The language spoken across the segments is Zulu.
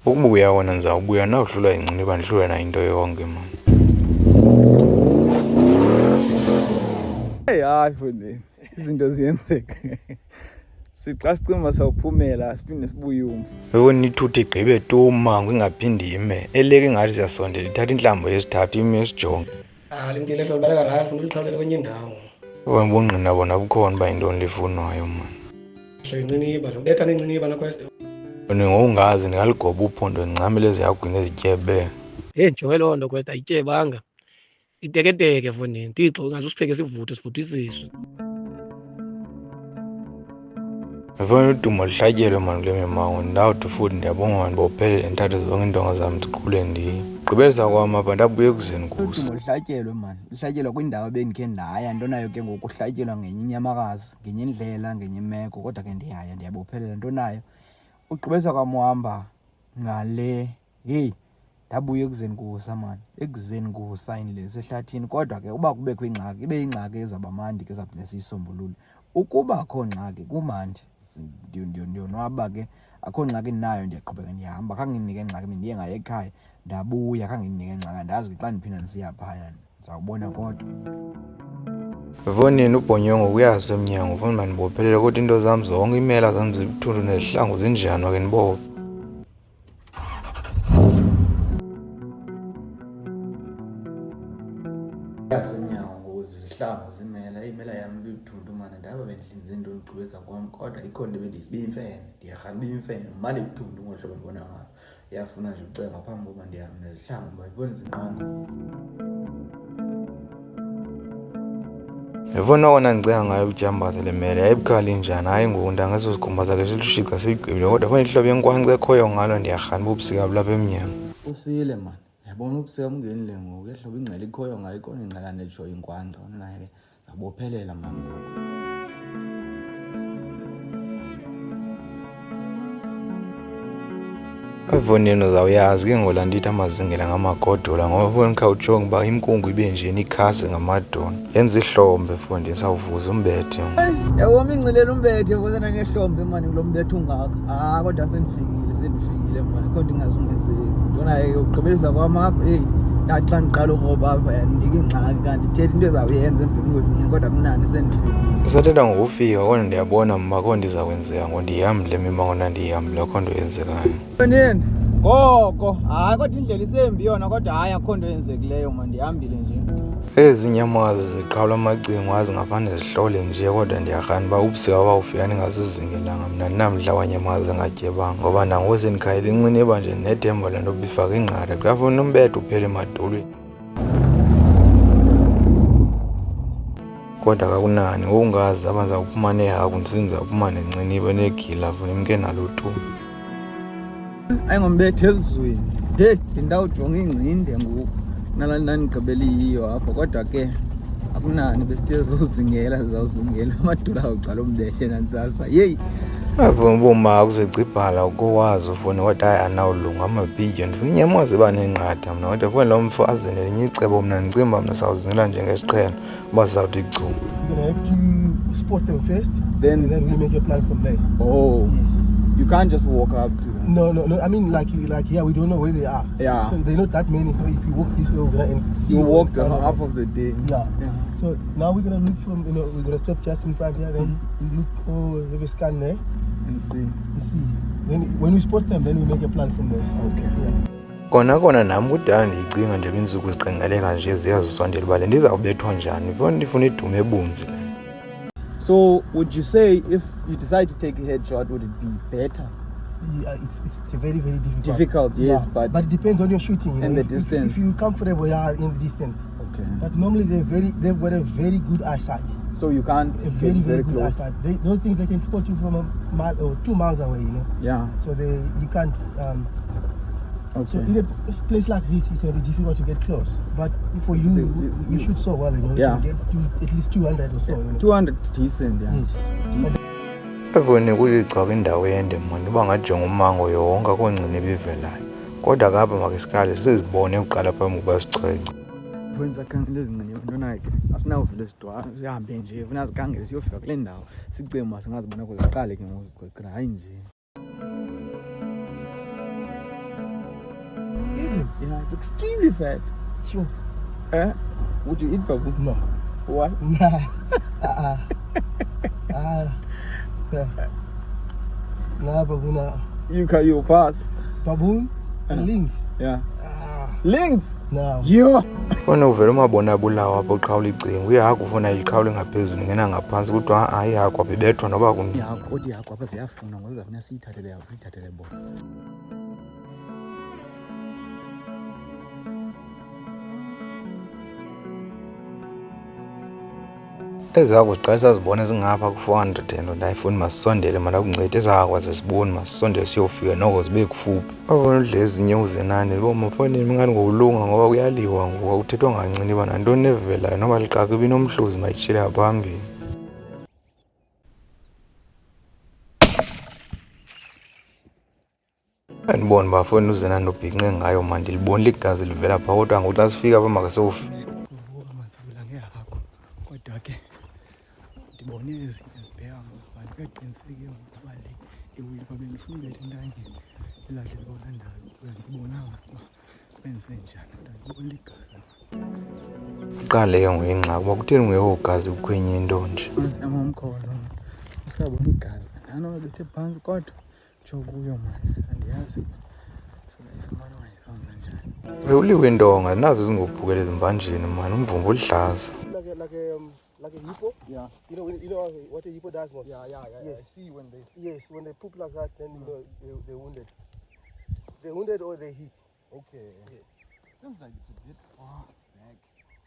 Ukubuya wona ndizawubuya nawuhlula ingciniba ndihlule na into yonke man. Hayi futhi izinto ziyenzeka. Sixa sicima sawuphumela siphinde sibuye umva. Yona ithutha igqibe tuma ngingaphindi ime. Eleke ngathi siyasondela ithatha inhlambo yesithathu ime esijonge. Le mpilo ehlobeka ngayo ufuna uyiqhawulela kwenye indawo. Wena ubungqina bona bukhona uba yintoni lifunwayo man. Ingciniba lobetha nengciniba nakweste. Wena ngowungazi ndingaligoba uphondo ndincamele eziyagwini ezityebe. Njengoba loo nto kwesta ayityebanga. Iteketeke fondini Ntixo ungaze usipheke sivutho sivuthisiswe. Ngifuna udumo lihlatyelwe man kule mimango ndawuthi futhi ndiyabonga mani bophelele ndithathe zonke iintonga zam ndiqhule gqibelisa kwam apha ndabuye ekuzeni kuso. Udumo lihlatyelwe man, lihlatyelwa kwindawo ebendikhe ndaya, nto nayo ke ngoku uhlatyelwa ngenye inyamakazi, ngenye indlela, ngenye imeko, kodwa ke ndiyabophelela nto nayo. Ugqibelisa kwam uhamba ngale, heyi ndabuye ekuzeni kusa man, ekuzeni kusa indlela esehlathini, kodwa ke uba kubekho ingxaki, ibe ingxaki ezawuba mandi ke zawuphinde siyisombulule. Ukuba akho ngxaki kumandi, ndiyonwaba ke, akho ngxaki ndinayo ndiyaqhubeka ndihamba. Khange ndinike ngxaki bendiye ngayo ekhaya, ndabuya khange ndinike ngxaki, andazi ke xa ndiphinda ndisiya phaya ndizawubona kodwa. Vonini ubhonyongo kuyazi emnyango ufuna uba ndibophelele kodwa into zam zonke iimela zam zibuthuntu nezihlangu zinjani wake ndibobe. Yasemnyango ngoku zihlangu zimela, imela yam ibibuthuntu mani, ndaba bendihlinze into ndigqibeza kwam, kodwa ikho nto biyimfene, ndiyarhala biyimfene, mali ibuthuntu ngohlobo ndibona ngalo. Iyafuna nje ucenga phambi koba ndihambe nezihlangu uba yibone zinqongo. Yabona wona ndicenga ngayo ujambaza le mele yayibukhali njani, hayi ngoku ndangeso sikhumba sakhe silushixa siyigqibile kodwa funa ihlobo yenkwankca ekhoyo ngalo ndiyarhala ubusika bulapha emnyango. Usile man, yabona ubusika bungenile ngoku, ehlobo ingqele ikhoyo ngayo, ikona ingqela netsho inkwankca, naye ke zabophelela man ngoku. Evonini uzawuyazi ke ngola ndithi amazingela ngamagodola ngoba foni khawujonge uba imkungu ibe njeni ikhasi ngamadona. Yenza ihlombe fondini sawuvuza umbethe. Yawoma ingcilela umbethe fosana nehlombe mani kulo mbethe ungaka. Kodwa sendifikile mani, kodwa ingazungenzeki. Ndona ke ugqibelisa kwam apha, heyi ndathi xa ndiqala uroba apha yandika ingxaki kanti ithetha into ezawuyenza emveni kodwa kunani sendifikile. Isathetha ngokufika kodwa ndiyabona mba kho ndizakwenzeka ngo ndihambile mimango ndandiyihambile akho nto yenzekayo. Nini? Ngoko, hayi kodwa indlela isembi yona kodwa hayi akho nto yenzekileyo man, ndihambile nje. Ezi nyamazi ziqhawula amacingo azingafane zihlole nje kodwa ndiyarhana uba ubusika bawufika ndingazizingelanga mna ndinamdla wanyamazi engatyebanga ngoba nangoku sendikhayela inciniba nje nethemba le nto bifaka ingqala kuyafuna umbethe uphele emadolweni. Kodwa kakunani ngokungazi abazawuphuma nehagu ndizawuphuma nenciniba negila funa imke naluthu. Ayingombethe ezizweni, heyi ndawujonga ingcinde ngoku nala ndandigqibela iyiyo apho, kodwa ke akunani besithe zozingela zizawuzingela amadolo awucala umbethe nantsasa, yeyi. Avuma uboma kuzecibhala ukowazi ufune kodwa hayi anawulunga amabhidyo ndifuna inyamazi iba nenqatha mna kodwa fune lo mfo azenele enye icebo mna ndicimba mna sawuzingela njengesiqhelo uba sizawuthi icuma. You're gonna have to spot them first, then we make a plan from there. Oh, Yes. you can't just walk up to them. No. I mean, like, yeah, we don't know where they are. Yeah. So they're not that many. So if you walk this way, we're gonna see. You walk the kind half of the day. Yeah. So now we're gonna look from, we're gonna stop just in front here, then we look, have a scan there And see. and see. Then when we spot them, then we make a plan from there. Okay. Yeah. Kona nam kudala ndiyicinga nje iintsuku ziqengeleka nje ziyazisondela uba le ndizawubethwa njani ndifuna idume ebunzi le. So would you say if you decide to take a headshot, would it be better? Yeah, it's very, very difficult. Difficult, yes, Yeah, but it depends on your shooting. And the If distance. you're comfortable, yeah, in the distance. Okay. But normally they've got a very good eyesight. So you can't A get very, very good close. eyesight. Those things they can spot you from a mile or 2 miles away, Yeah. So you can't. So Okay. in a place like this, it's going to be difficult to get close. But for you, you shoot so well, Yeah. you can get to at least 200 or so. 200 decent, yeah. Yes. Evoni kulicaka indawo ende mani uba ngajonga umango yonke akho nciniba ivelayo kodwa kapha makesikhali sizibone uqala phambi kuba sichwenge. Funa sizakhangela ezinciniba ntona ke asinawuvula isidwa sihambe nje funa sikhangele siyofika kule ndawo sicima singazibona kuziqale ke ngoku hayi nje. Yeah, it's extremely fat. Sure. Would you eat baboon? No. Why? Nah. Nah, baboon. You pass. Baboon and lynx. Yeah. Lynx? No. Yo! Khona uvela umabona abulawa apho uqhawula icingo uyahakho ufuna iqhawule ngaphezulu ngena ngaphansi kuthiwa ihakho abebethwa noba kuni Ihakho kodwa ihakho apha ziyafuna ngoba zizafuna siyithathele yakho siyithathele bona. ezakho ziqala sazibona zingapha ku-400 and ayifuni masisondele mana kuncede ezakwazi siboni masisondele siyofika noko zibe kufuphi babona udle ezinye uzenani bomafoni mingani ngokulunga ngoba kuyaliwa ngoba uthethwa ngancini ba nantoni evelayo noba liqaka ibinomhluzi mayitshile phambili andibona bafoni uzenani nobhinqe ngayo manje libona ligazi livela phaa kodwa ngokuthi asifika apha makasofika Uvuka masivula ngehakho kodwa ke ndibone ezinye zibheka ngoba kuyaqiniseke ngokuba le iwilifa bengifuna ubethe entangeni ilahle bona ndawo uyangibonanga ukuba benze njani ndibona igazi uqale ke ngoyingxaki uba kutheni ungekho gazi kukhwenye into nje siyama umkhono sikabona igazi nanoba bethe phansi kodwa tsho kuyo mani andiyazi singayifumana wayifamba njani bewuliwe intonga nazo zingophukela ezimbanjeni mani umvumba ulihlaza Like a hippo? Yeah. You know what a hippo does? Most? Yeah. Yes. I see when they Yes, when they poop like that, then you know they're wounded. They're wounded or they hit. okay. Yes. Seems like it's a bit far back.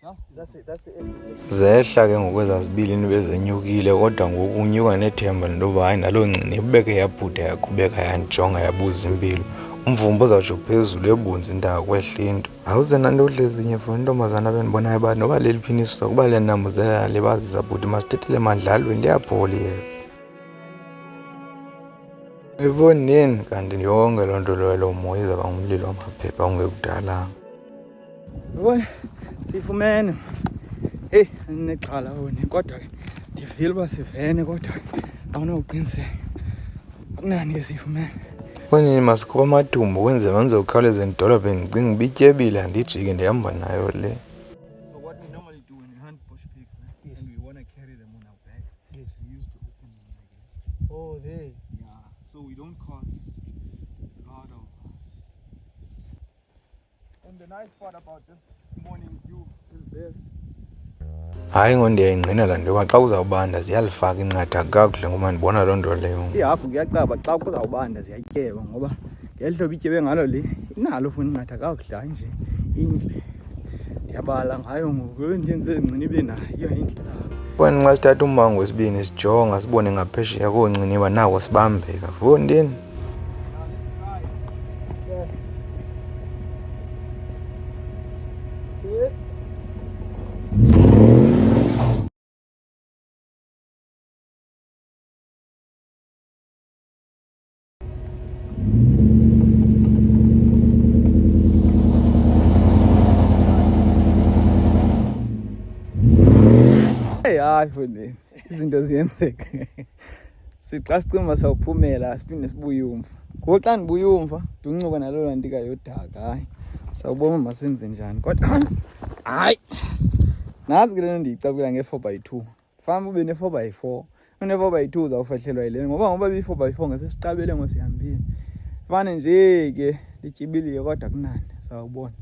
Just That's it. That's the exit. zehla ke ngokwezazibilini bezenyukile kodwa ngoku unyuka nethemba lentoba hayi naloo ncini ibeke yabhuda yaqhubeka yandijonga yabuza impilo umvumba uzawutsho phezulu ebunzi intaka kwehla into awuze nanto udle ezinye for intombazana bendibonayo ba noba leliphiniswa kuba liyanambuzela libazisa bhuti masithethele mandlalweni liyaphola iyeza efonini kanti yonke loo nto leyo moya izawuba ngumlilo wamaphepha ungekudalanga Yabona sifumene. Hey, anexhala wona kodwa ke ndivile uba sivene kodwa awunawuqiniseka. Akunani ke sifumene. Fonini masikhupha amathumbu kwenze mandizokhawuleza edolobheni ndicinga uba ityebile andijike ndihamba nayo le So what we normally do when we hunt bush pigs, Yes. and we want to carry them on our back, Yes. we used to open them like this. Oh, there. Yeah, so we don't cause a lot of. And the nice part about this morning view is this. hayi ngondiyayingqinela nto yoba xa kuzawubanda ziyalifaka inqatha kakuhle ngoba ndibona loo nto leyo Ihagu kuyacaba xa kuzawubanda ziyatyeba ngoba ngeli hlobo ityebe ngalo le inalo futhi inqatha kakuhle hayi nje intle. Ndiyabala ngayo ngoku njenze ncini ibe nayo intle. kwani xa sithatha umango wesibini sijonga sibone ngaphesheya konciniba nako sibambeka fondini Yeah. Hey, hayi futhi izinto ziyenzeka. Sixa sicima sawuphumela siphinde sibuye umva. Ngoku xa ndibuye umva nduncuka naloo nto yodaka hayi. Sawubona masenze njani kodwa hayi. Nazi ke lento ndiyicabula nge4x2. Famba ube ne4x4. Une4x2 uzawufahlelwa yile ngoba bi4x4 ngesesiqabele ngosihambile. Fane nje ke lityibilike kodwa kunani sawubona.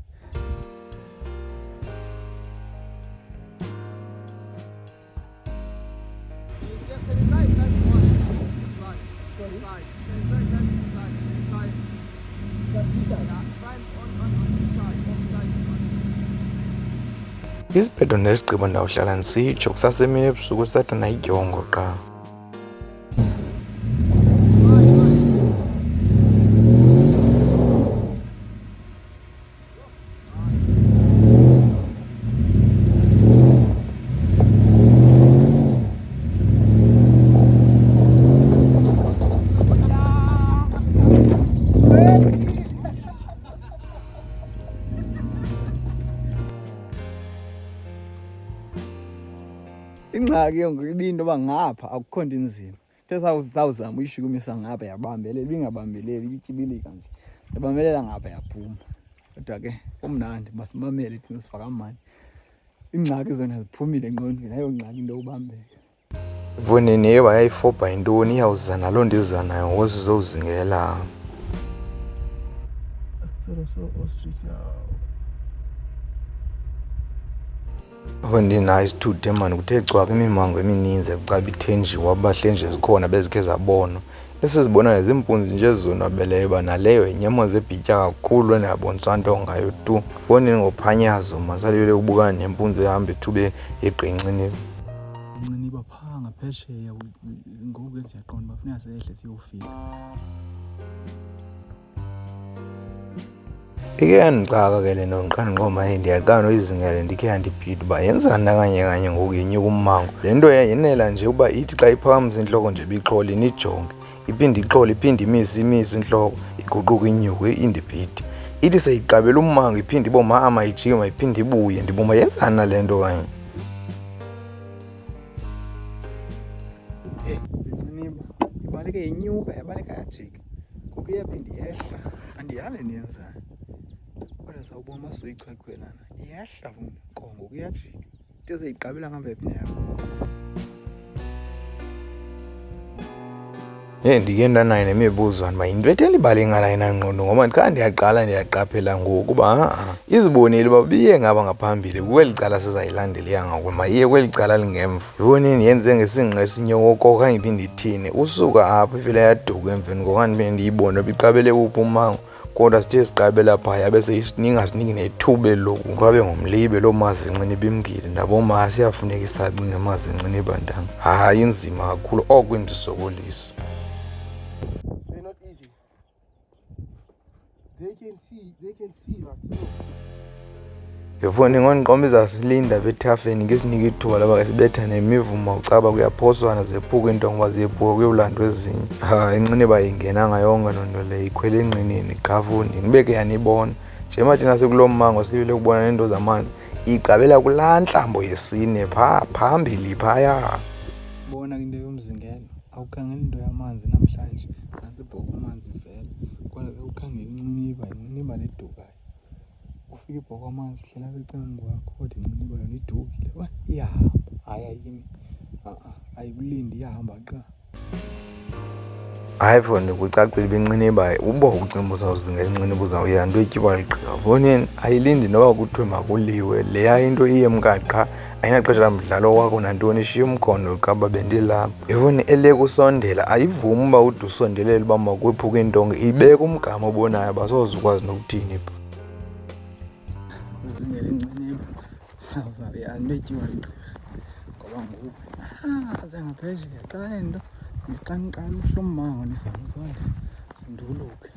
isiphetho nesigqibo ndawuhlala ndisitsho kusasemini ebusuku sithatha nayityongo qha Ingxaki ke ngibinto yoba ngapha akukho nto inzima. Ithe sawuzama uyishukumisa ngapha yabambelela ibingabambeleli ityibilika nje. Yabambelela ngapha yaphuma. Kodwa ke kumnandi masimamele thina sifaka amani. Ingxaki zona ziphumile engqondweni, ayongxaki into yobambeka. Mfondini yeba yayifobha yintoni iyawuza naloo nto iza nayo ngoku sizowuzingela. So ostrich now. Mfondini hayi isithude mani kuthe cwaka imimango emininzi ebucaba ithenjiwe abahle nje zikhona bezikhe zabonwa. Esizibonayo zimpunzi nje ezonwabeleyo uba naleyo inyama zebhitya kakhulu engaboniswa nto ngayo tu. Mfondini ngophanyazo masalibele ukubukana nempunzi ehamba ethubeni egqincinini. Nciniba phaa ngaphesheya ngoku ke siyaqonda uba funeka sehle siyofika. Ike yandixaka ke le nto ndiqanda ndiqoma ndiyaqala noyizingela ndikhe yandibhida uba yenzani kanye ngoku yenyuka ummango. Le nto yenela nje uba ithi xa iphakamisa intloko nje ibixole inijonge. Iphinde ixole iphinde imise intloko iguquka inyuke indibhide. Ithi seyiqabela ummango iphinde iboma mayijike mayiphinde ibuye ndiboma yenzani na le nto kanye. Nciniba ibaleke yenyuka yabaleka yajika ngoku iyaphinde yehla andiyale niyenzani. Kodwa sawubona masoyichwekhwelana iyehla ngoku iyajika ide seyiqabela ngapha yakho. Ndike ndanayo nemibuzwana uba yinto ethela ibalingana ayinangqondo ngoba ndikha ndiyaqaphela ngoku uba izibonile uba biye ngaba ngaphambili kweli cala sizayilandela iyangaku mayiye kweli cala lingemva. Yibonini yenze ngesingqi esinyoko okanye iphinde ithini usuka apho ifile yaduka emveni kokanye ndiphinde ndiyibone uba iqabele uphi ummango. Kodwa sithe siqabela phaya bese ningasiniki nethuba eloku kwabe ngomlibe loo mazi Nciniba imgile ndaboma siyafuneka isacinge mazi Nciniba ntanga. Hayi inzima kakhulu oko indisokolisa. They're not easy. They can see like Ngefoni ngondiqomba izasilinda bethafeni ngesinike ithuba laba ke sibetha nemivumo ucaba kuyaphoswana zephuka into ngoba ziyephuka kuyolandwa ezinye. Nciniba ingenanga yonke loo nto leyo ikhwele enqinini qhafundi nibeke yanibona. Nje mathina sikuloo mmango sibile ukubona neento zamanzi iqabela kulaa ntlambo yesine phambili phaya. Bona into yomzingelo awukhangeli into yamanzi namhlanje nantsi ibhoko amanzi vele kodwa ke ukhangela Nciniba nedukayo. Ufika ibhoko amanzi hlela becambu kwakho kodwa Nciniba yona idukile iyahamba hayi ayimi ayikulindi iyahamba qha. Hayi mfondini kucacile uba Nciniba uba ucimba uzawuzingela Nciniba uzawuya nto etyiwa ligqiba. Mfondini ayilindi noba kuthiwe makuliwe leya into iye mkaqha ayinaxesha lamdlalo wakho nantoni ishiya umkhondo qaba bendilapha. Yefoni eleke usondela ayivumi uba ude usondelele uba makwephuka intonga ibeka umgama obonayo basoze ukwazi nokuthini pha. Uzingele Nciniba uzawuya nto etyiwa ligqirha ngoba ngoku zengaphesheya xa nto xa niqala uhlommango nisamzwana sinduluke.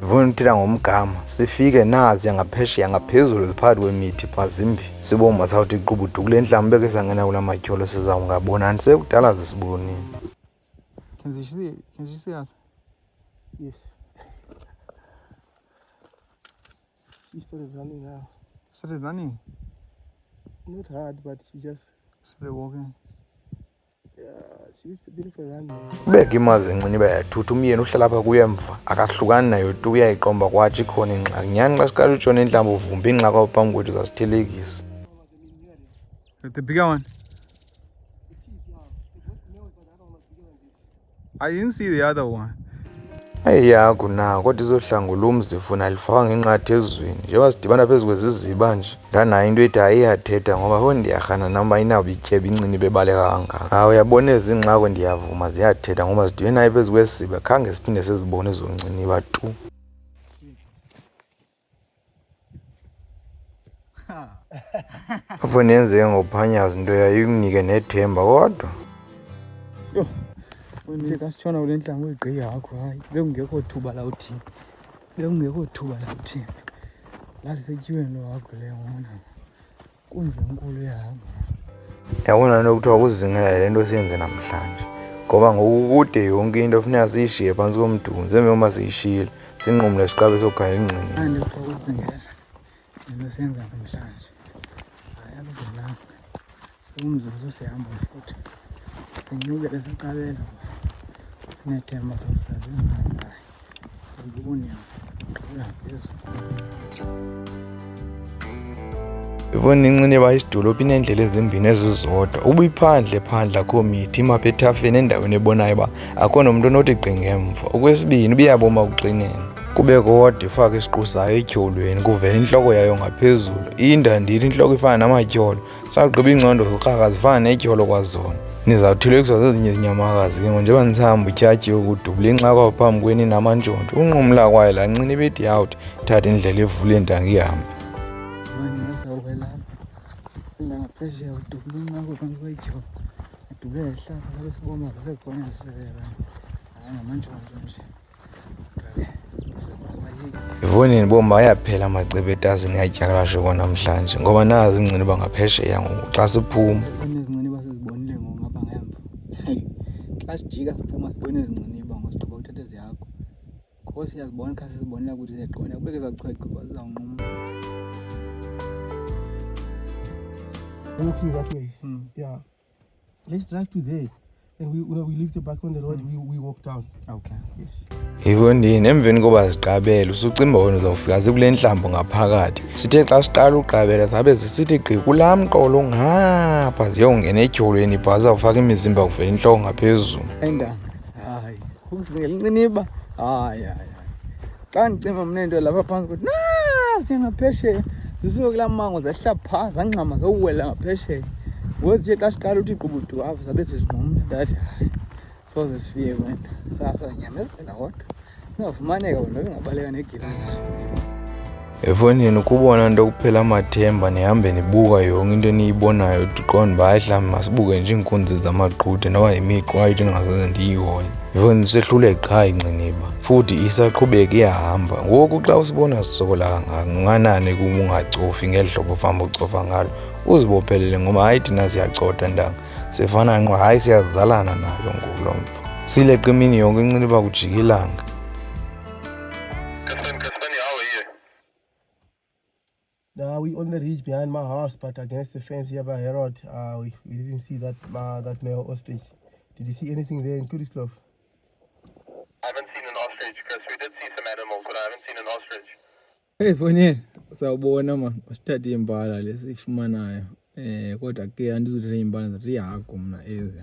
Yefoni uthetha ngomgama sifike nazi yangaphesheya ngaphezulu ziphakathi kwemithi phaa zimbi siboma sawuthi iqubudu kule ntlambo beke sangena kula matyholo sizawungabonani sekudala zisibonile. Can you see us? yes. She started running now. Started running? Not hard, but she just Started walking? she's beautiful running. Ubeka imazi Nciniba yathutha umyeni uhlala apha kuye emva akahlukani nayo tu uyayiqomba kwathi ikhona ingxaki nyhani xa siqala utshona entlambo uvumba ingxaki apha phambi kwethu zasithelekisa. The bigger one? I didn't see the other one. Ayiyakho na kodwa izohlangula umzi funa alifaka ngenqathi ezweni njengoba sidibana phezu kweziziba nje ndanayo into ethi ayiyathetha ngoba ho ndiyarhana namba inabo ityeba Nciniba ebaleka kangaka. Uyabona ezi ngxako ndiyavuma ziyathetha ngoba sidibene nayo phezu kwesiziba khange siphinde sizibone ezo Nciniba tu. Mfondini yenzeke ngophanyazo into yayikunike nethemba kodwa Uthe xa sitshona kule ntlango uyigqi yakho hayi bekungekho thuba lawuthini lalisetyiweni lo wakho le ngona kunze enkulu yahamba. yabona nto kuthiwa kuzingela le nto siyenze namhlanje ngoba ngoku kude yonke into funeka siyishiye phantsi komdunzi emvema siyishiyile sinqumle siqabe sokhaya ingcini. Andikho ukuzingela into siyenza namhlanje hayi alungelanga sekumzuzu sihamba futhi sinyukele siqabela sinethemba sawufika zingahamba Yibona Inxiniba isidolophu inendlela ezimbini ezizodwa. Uba iphandle akho mithi imapha ethafeni endaweni ebonayo uba akho nomuntu onothi gqi ngemva. Okwesibini ubiyaboma uxinene. Kube kodwa ifake isiqu sayo etyholweni kuvela intloko yayo ngaphezulu. Iyindandile intloko ifana namatyholo. Sawugqiba iingcondo zirhaka zifana netyholo kwazona. Nizawuthilekiswa zezinye izinyamakazi ke njengoba nisahamba utyatyiwe kudubula inxa kwaphambi kweni namantshontsho. Unqumla kwayo laa Nxiniba ithi yawuthi thatha indlela evule intanga ihambe. Ngaphesheya udubula inqako phambi kwetyholo adubule ehlapha labe siboma zasekhona ziselela hayi ngamantshontsho nje. Yivoneni bomba ayaphela amacebo etazini yatyakalashe kwanamhlanje ngoba nazi Inxiniba ngaphesheya ngoku xa siphuma. Ezinxiniba sizibonile ngoku ngapha ngemva. Xa sijika siphuma sibone ezinxiniba ngosigqiba uthatha eziyakho. Ngoku siyazibona kha sizibonela ukuthi ziyaqona kubeke zachwechwa zizawunquma. Walking that way. Yeah. Let's drive to there. And we leave the back on the road, we walk down. Okay. Yes. Yivondini emveni koba ziqabele usucimba wena uzawufika zikule nhlambo ngaphakathi. Sithe xa siqala uqabela zabe zisithi gqi kulaa mqolo ngapha ziyongena etyholweni ibhaza ufaka imizimba kuvela intloko ngaphezulu. Ayindanga. Hayi. Ukusingela Inxiniba. Hayi. Xa ndicimba mna into lapha phansi ukuthi singaphesheya. Zisuke kulaa mango zehla phaa zangxama zowuwela ngaphesheya. Ngokuthi xa siqala uthi qubudu apho zabe sesinqumla ndathi hayi soze sifike wena sasanyamezela kodwa singafumaneka wena bengabaleka negilana. Efonini ukubona into kuphela amathemba nihambe nibuka yonke into eniyibonayo uqonda uba ayihlambi masibuke nje iinkunzi zamaqhude noba yimiqwa into endingasoze ndiyihoye. Yifoni sehlule qha Inxiniba futhi isaqhubeka iyahamba. Ngoku xa usibona sisokola kangaka unganani kuba ungacofi ngeli hlobo ufamba ucofa ngalo uzibophelele ngoba hayi thina siyacotha ndanga sifana nqwa hayi siyazalana nayo ngoku lo mfo sileqa imini yonke Inxiniba kujika ilanga. Now we on the ridge behind my house, but against the fence here by Herod, we didn't see that male ostrich. Did you see anything there in Kudiskloof? I haven't seen an ostrich, Chris. We did see some animals, but I haven't seen an ostrich. Hey Fonini, sawubona man, wasithatha imbala lesifumanayo. Kodwa ke andizuthatha imbala zathi yakho mna ezi.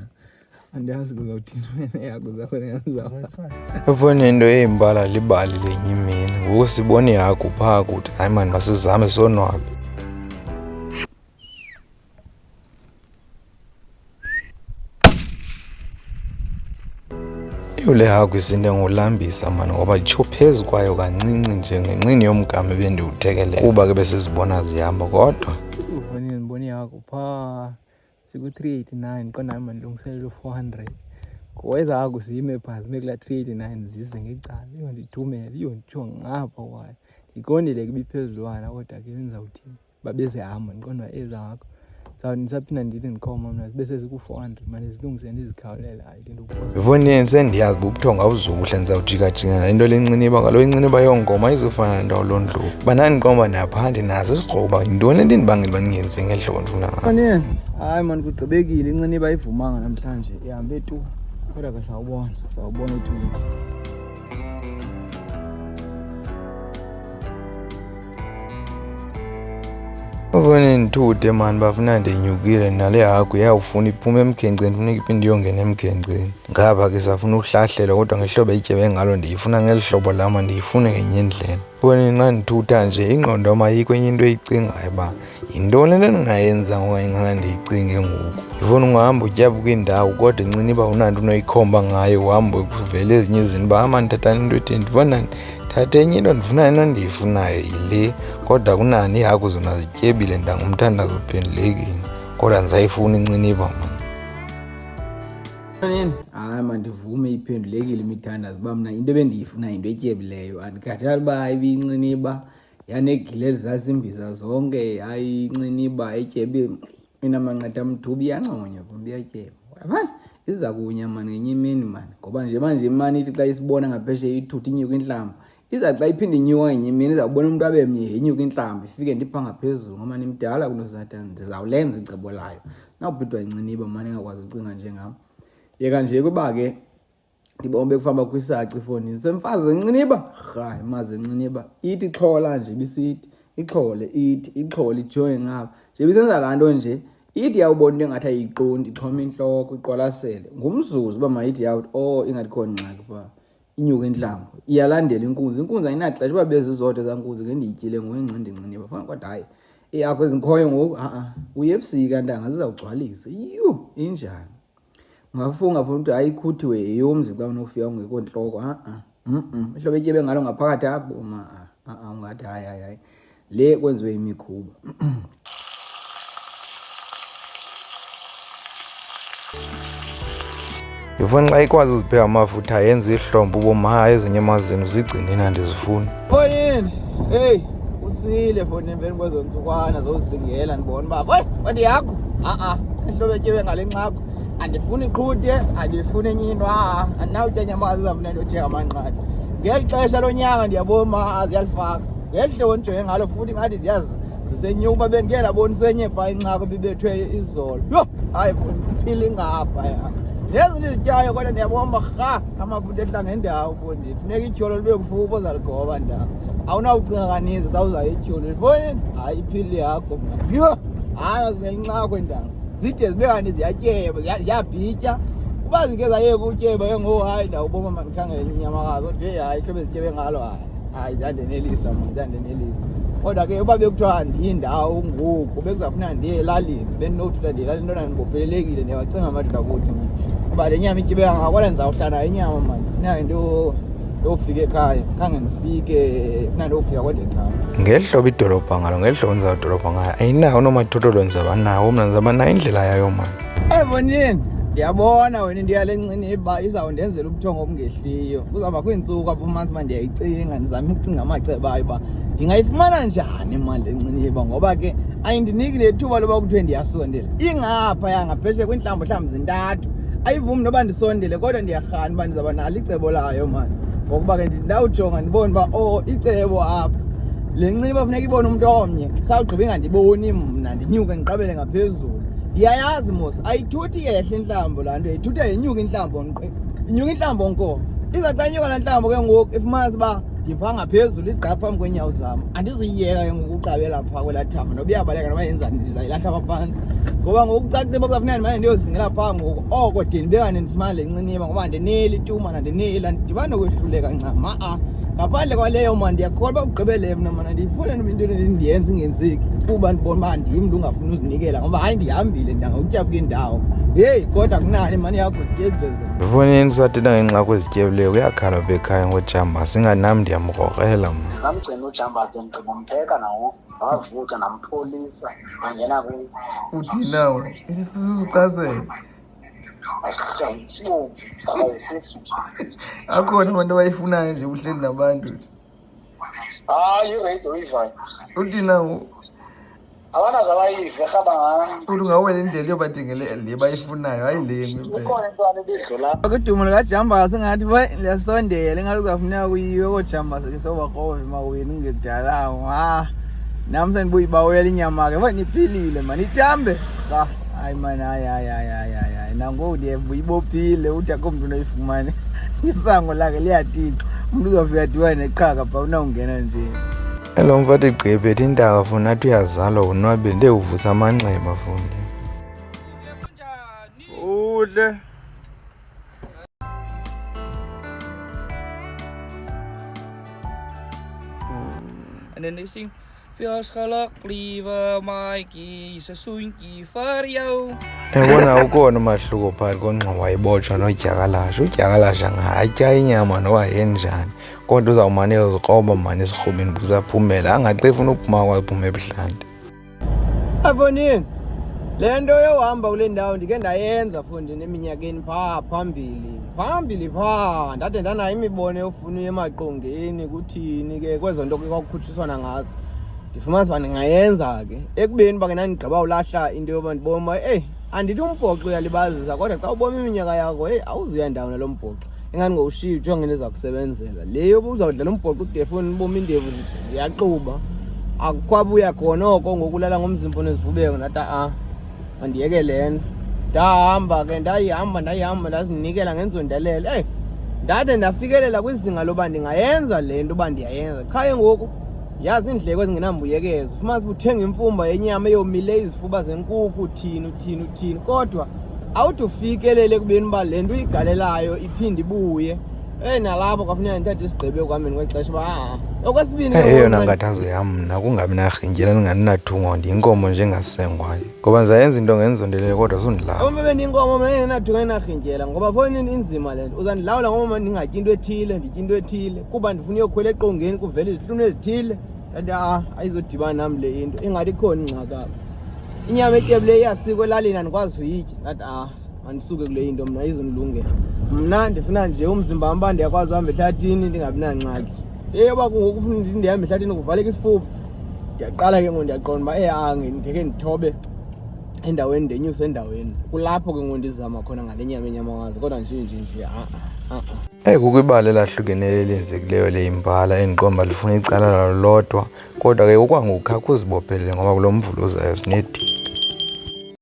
Andiyazi kuzawuthini wena yakho zakho ngenzawo. That's fine. Efonini into eyimbala libali lenye imini. Ngoku sibone yakho phaa kuthi hayi mani masizame sonwabe. Le hagu isinde ngolambisa mani ngoba litsho phezu kwayo kancinci nje ngenxini yomgama ebendiwuthekelele kuba ke besizibona zihamba kodwa Fonini ndibone yakho phaa siku-389 qonda nami mandilungiselele u-400 ngokweza yakho zime phaa zime kulaa 389 zize ngecala iyondithumela iyonditsho ngapha kwayo ndiqondile ke ibiphezulwana kodwa ke bendizawuthini babezihamba ndiqonda uba ezakho ndisaphinda ndithi ndikhoma mna zibe seziku-400 mane zilungise ndizikhawulela hayi ke nto Fonini sendiyazi uba ubuthonga awuzuhle ndizawujika-jika nale nto leNxiniba kaloku iNxiniba yongoma izofana nento londlovu banandiqomba naphandi nazo isikroba yintoni into endibangela uba ndingenzi ngeli hlobo ndifuna ngayo. Fonini hayi mani kugqibekile Inxiniba ayivumanga namhlanje ihambe tu kodwa ke sawubona ethubeni. Fonini ndithude mani bafuna ndinyukile nale hagu yawufuna iphume emkhenkceni funeka iphinde iyongena emkhenkceni ngapha ke safuna uhlahlela kodwa ngehlobo etyebe ngalo ndiyifuna ngeli hlobo lama ndiyifune ngenye indlela. Fonini xa ndithutha nje ingqondo yam ayikho enye into eyicingayo uba yintoni le ndingayenza ngoba ingana ndiyicinge ngoku. Yifuna ungahamba utyaba kwiindawo kodwa Inxiniba unanto unoyikhomba ngayo uhambe kuvele ezinye izinto uba ama ndithathani into etheni ndifuna thatha enye into ndifuna into endiyifunayo yile kodwa kunani iihagu zona zityebile ndangumthandazo uphendulekile kodwa ndisayifuna Inxiniba mani. Fonini hayi mandivume iphendulekile imithandazo uba mna into ebendiyifuna yinto etyebileyo andikhathali uba ibiyinxiniba yanegile ezazimbiza zonke hayi Inxiniba etyebe inamanqatha amthubi iyanconywa kum iyatyeba hayi iza kunya mani ngenye imini mani ngoba nje manje imani ithi xa isibona ngaphesheya ithutha inyuka intlamba iza xa iphinde inyuka ngenye imini izawubona umntu abe mnye inyuka intlamba ifike ndipha ngaphezulu ngoba nimdala kunosatani ndizawulenza icebo layo nawubhidwa Inxiniba mani engakwazi ucinga njengam yeka nje kuba ke ndibona bekufamba kwisaci efowunini semfazi enciniba hayi maze enciniba ithi ixhola nje ibisithi ixhole ithi ixhole ijoye ngapha nje bisenza laa nto nje ithi yawubona into engathi ayiqondi ixhoma intloko iqwalasele ngumzuzu uba mayithi yawuthi ingathi khona ngxaki phaa inyuka intlambo iyalandela inkunzi ayinaxesha uba bezizodwa ezaa nkunzi ngendiyityile ngowencindinciniba fana kodwa hayi eyakho ezikhoyo ngoku uye ebusika ntanga zizawugcwalisa injani ungafunga funa ukuthi hayi ikhuthiwe yeyomzi xa unofika ungekho ntloko ihlobo etyebe ngalo ngaphakathi apho ungathi hayi le kwenziwe imikhuba. Ifuna xa ikwazi uzipheka amafutha yenza ihlombo uboma ezinye emazini uzigcine nandizifuna. Fonini usile foni emveni kwezo ntsukwana zozingela ndibona uba kodwa yakho ihlobo etyebe ngale nxakho andifuni iqhutye andifuni enye into andinawutya nyamazi zafuna into othenga amanqatha ngeli xesha lonyaka ndiyabona ziyalifaka ngeli hlobo ndijonge ngalo futhi ngathi ziyazi zisenyuka uba bendike ndaboniswa enye phaa inxako bibethwe izolo hayi phili ngapha nezinto izityayo kodwa ndiyabona uba amafutha ehla ngendawo fundi funeka ityholo libe kufuphi ozaligoba ndawo awunawucinga kaninzi xa uzayo ityholo foni hayi iphili yakho azinxako endanga zide zibe kanti ziyatyeba ziyabhitya uba zike zayeka utyeba ke ngoku hayi ndawuboma mandikhangele inyamakazi kodwa hayi hlobo ezityebi ngalo hayi ziyandenelisa ziyandenelisa kodwa ke uba bekuthiwa ndiyindawo ngoku bekuzafuna ndiye elalini bendinothutha ndiye elalini ntona ndibophelelekile ndiyawacinga amadoda kuthi uba le nyama ityibe kodwa ndizawuhlala inyama mani funeka ndiyofika ekhaya khange ndifike funeka ndiyofika kodwa ekhaya ngeli hlobo idolobha ngalo ngeli hlobo ndizawudolobha ngayo ayinawo unomathotholo ndizaba nawo mna ndizaba nayo indlela yayo mani. Fonini ndiyabona wena into yale nciniba izawundenzela ubuthongo obungehliyo kuzawubakho iintsuku apho umanzi uba ndiyayicinga ndizame ukucinga amaceba ayo uba ndingayifumana njani imali lenciniba ngoba ke ayindiniki nethuba loba kuthiwe ndiyasondela ingapha yangapheshe kwiintlambo mhlawumbi zintathu ayivumi noba ndisondele kodwa ndiyarhana uba ndizawuba nalo icebo layo mani ngokuba ke ndawujonga ndibone uba icebo apha le nciniba funeka ibone umntu omnye sawugqiba ingandiboni mna ndinyuke ndiqabele ngaphezulu ndiyayazi mos ayithuthi yehle intlambo laa nto yayithutha yenyuka intlambo inyuka intlambo nko izaxa nyuka laa ntlambo ke ngoku ifumanisa uba ndiphaa ngaphezulu igqa phambi kweenyawo zam andizuyiyeka ke ngoku uqabela phaa kwelaa thambo noba iyabaleka noba yenzani ndizayilahla phaa phantsi ngoba ngoku kucacile uba kuzafuneka ndimane ndiyozingela phaa ngoku oko de ndibekane ndifumane le nciniba ngoba ndineli tuma nandineli ndibana nokwehluleka ncam ngaphandle kwaleyo mani ndiyakholwa uba ugqibele mna mana ndiyifuna into ndiyenze ingenzeki kuba ndibona uba ndim mntu ungafuni uzinikela ngoba hayi ndihambile ndangawutya kwindawo heyi kodwa kunani mani yakho zityebilezo Fonini sathetha ngengxaki ezityebileyo kuyakhala bekhaya ngojamba singanam ndiyamkrokrela mna namgcina ujamba ke ndimpheka nawo wavuka nampholisa angena kuyo uthi nawe isisuqasela akhona abantu abayifunayo nje uhleli nabantu hayi iradio uyivayo uthi nawo abanaze abayive rhaba ngami uthi ungawela indlela yobadingele le bayifunayo hayi le ukhona intwana ebidlula akudumo likajamba singathi liyasondela ingathi kuzafuneka kuyiwe kojamba seke sobakrove mawenu ngekudalawo nami sendibuyibawela inyama ke niphilile mani itambe hayi mani hayi nangoku ndiyibophile uthi akho mntu unoyifumane isango lakhe liyatixwa umntu uzawufika diwa neqhaka phaa unawungena nje elo mfathi gqibethe intaka funi athi uyazalwa unwabile ndewuvusa amanxeba fundi uhle and then they sing Feels geluk liewe maatjie se soentjie vir jou. Ebona ukona umahluko phakathi konxa wayibotshwa nodyakalashe udyakalashe angatya inyama noba yenjani kodwa uzawumane ezikroba mane esirhubeni buzaphumela angathi efuna uphuma kwaphume ebuhlanti. Fonini le nto yohamba kule ndawo ndike ndayenza fondini eminyakeni phambili phaa ndade ndanayo imibono yofuna emaqongeni kuthini ke kwezo nto kwakukhutshiswana ngazo ndifumanisa uba ndingayenza ke ekubeni uba ke ndandigqiba ulahla into yoba ndiboma andithi umbhoxo uyalibazisa kodwa xa uboma iminyaka yakho awuzuya ndawo nalo mbhoxo ingani ngowushiye ujonge into eza kusebenzela le yoba uzawudlala umbhoxo udefuni uboma indevu ziyaxuba akukwabuya khona oko ngokulala ngomzimba onezivubeko ndathi mandiyeke le nto ndahamba ke ndayihamba ndazinikela ngenzondalelo ndade ndafikelela kwizinga loba ndingayenza le nto uba ndiyayenza. Qha ngoku yazi iindleko ezingenambuyekezo. Fumanise uthenga imfumba yenyama eyomile, izifuba zenkukhu, uthini. Kodwa awuthi ufikelele kubeni uba le nto uyigalelayo iphinde ibuye. Nalapho kwafuneka ndithathe isigqibo ekuhambeni kwexesha uba okwesibini eyona nkathazo yam mna kungabi narhintyela ndinganinathungo ndiyinkomo nje engasengwayo ngoba ndizayenza into ngenzondelele kodwa sundilawula. Uma bendiyinkomo mna ndingenathungo enarhintyela ngoba fowunini inzima le nto. Uzandilawula ngoba ndingatyi into ethile, nditya into ethile kuba ndifuna uyokhwela eqongeni kuvele izihlunu ezithile. Kanti ayizodibana nam le into ingathi ikhona ingxaki apha. Inyama etyebileyo iyasikwa elalini andikwazi uyitya. Ndathi mandisuke kule into mna ayizondilungela. Mna ndifuna nje umzimba wam uba ndiyakwazi uhamba ehlathini ndingabi nangxaki. Yoba kungoku ufuna ndihamba ehlathini kuvaleka isifuba, ndiyaqala ke ngoku ndiyaqonda uba ngeke ndithobe endaweni ndenyuse endaweni. Kulapho ke ngoku ndizama khona ngale nyama enyamakazi kodwa nje kukho ibali elahlukeneyo elenzekileyo le imbala endiqomba lifuna icala lalo lodwa kodwa ke ukwangoku khakhe uzibophelele ngoba kulo mvulo uzayo sinedini.